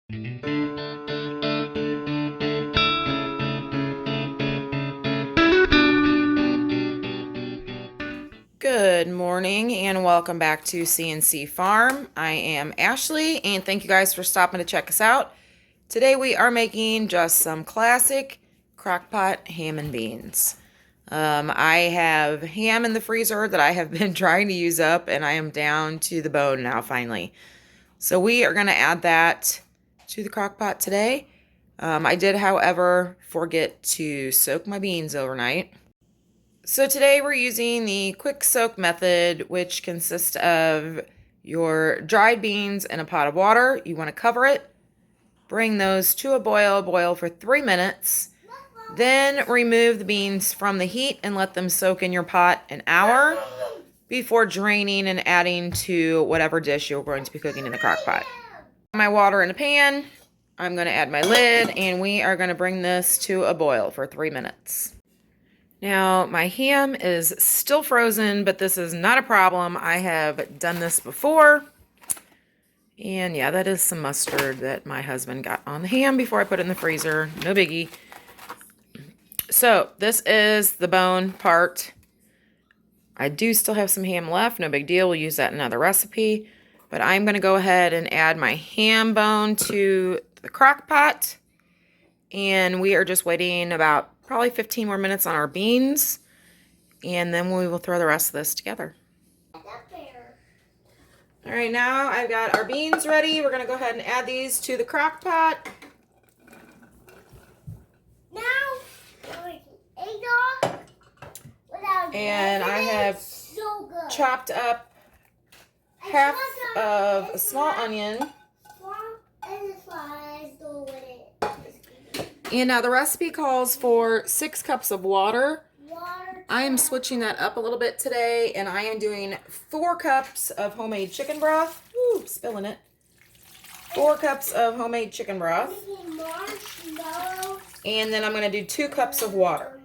Good morning and welcome back to CNC Farm. I am Ashley and thank you guys for stopping to check us out. Today we are making just some classic crockpot ham and beans. I have ham in the freezer that I have been trying to use up, and I am down to the bone now finally. So we are going to add that to the crockpot today. I did, however, forget to soak my beans overnight. So today we're using the quick soak method, which consists of your dried beans in a pot of water. You want to cover it, bring those to a boil for 3 minutes, then remove the beans from the heat and let them soak in your pot an hour before draining and adding to whatever dish you're going to be cooking in the crock pot. My water in a pan, I'm going to add my lid, and we are going to bring this to a boil for 3 minutes. Now, my ham is still frozen, but this is not a problem. I have done this before. And yeah, that is some mustard that my husband got on the ham before I put it in the freezer. No biggie. So, this is the bone part. I do still have some ham left. No big deal. We'll use that in another recipe. But I'm going to go ahead and add my ham bone to the crock pot. And we are just waiting about probably 15 more minutes on our beans, and then we will throw the rest of this together. All right, now I've got our beans ready. We're going to go ahead and add these to the crock pot. And I have chopped up half of a small onion. And now the recipe calls for 6 cups of water. I am switching that up a little bit today, and I am doing 4 cups of homemade chicken broth. Ooh, spilling it. 4 cups of homemade chicken broth. And then I'm going to do 2 cups of water.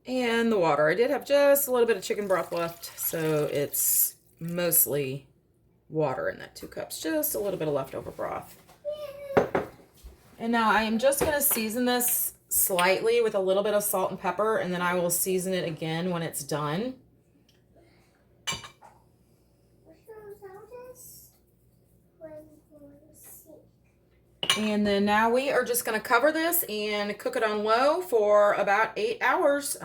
And the water. I did have just a little bit of chicken broth left, so it's mostly water in that 2 cups. Just a little bit of leftover broth. And now I am just going to season this slightly with a little bit of salt and pepper, and then I will season it again when it's done. And then now we are just going to cover this and cook it on low for about 8 hours.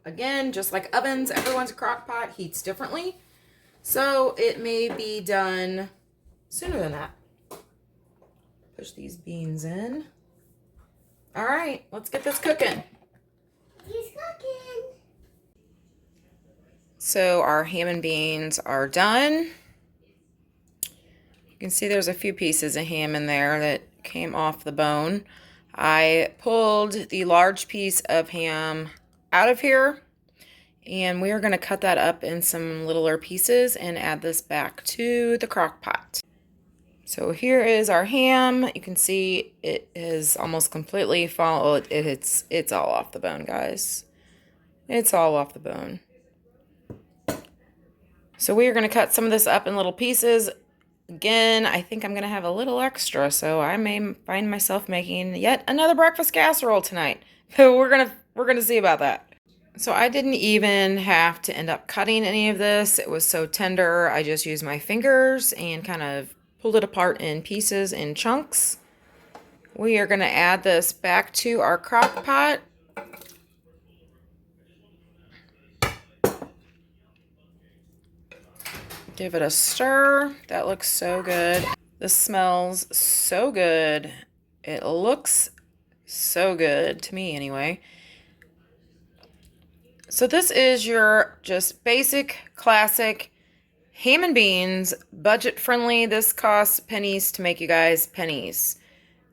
Again, just like ovens, everyone's crock pot heats differently. So it may be done sooner than that. Push these beans in. All right, let's get this cooking. He's cooking. So our ham and beans are done. You can see there's a few pieces of ham in there that came off the bone. I pulled the large piece of ham out of here, and we are going to cut that up in some littler pieces and add this back to the crock pot. So here is our ham. You can see it is almost completely fallen. It's all off the bone, guys. It's all off the bone. So we are going to cut some of this up in little pieces. Again, I think I'm going to have a little extra, so I may find myself making yet another breakfast casserole tonight. But we're gonna see about that. So I didn't even have to end up cutting any of this. It was so tender. I just used my fingers and kind of pulled it apart in pieces, in chunks. We are going to add this back to our crock pot. Give it a stir. That looks so good. This smells so good. It looks so good to me anyway. So this is your just basic, classic ham and beans, budget friendly. This costs pennies to make, you guys, pennies.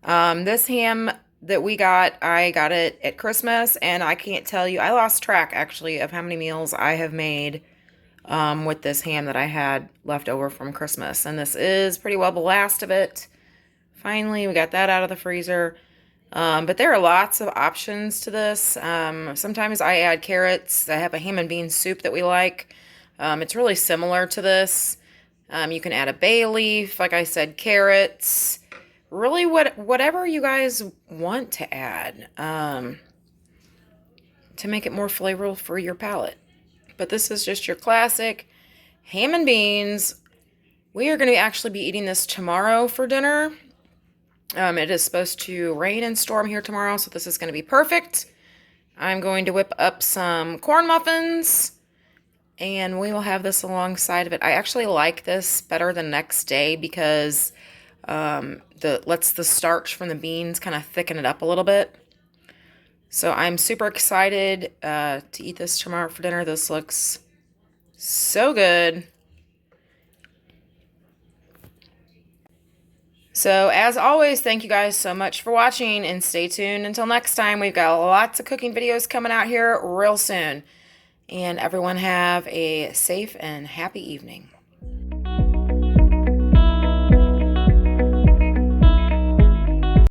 This ham that we got, I got it at Christmas, and I can't tell you, I lost track actually of how many meals I have made with this ham that I had left over from Christmas. And this is pretty well the last of it. Finally, we got that out of the freezer. But there are lots of options to this. Sometimes I add carrots. I have a ham and bean soup that we like. It's really similar to this. You can add a bay leaf, like I said, carrots, really whatever you guys want to add to make it more flavorful for your palate. But this is just your classic ham and beans. We are going to actually be eating this tomorrow for dinner. It is supposed to rain and storm here tomorrow, so this is going to be perfect. I'm going to whip up some corn muffins, and we will have this alongside of it. I actually like this better the next day because lets the starch from the beans kind of thicken it up a little bit. So I'm super excited to eat this tomorrow for dinner. This looks so good. So as always, thank you guys so much for watching, and stay tuned until next time. We've got lots of cooking videos coming out here real soon. And everyone have a safe and happy evening.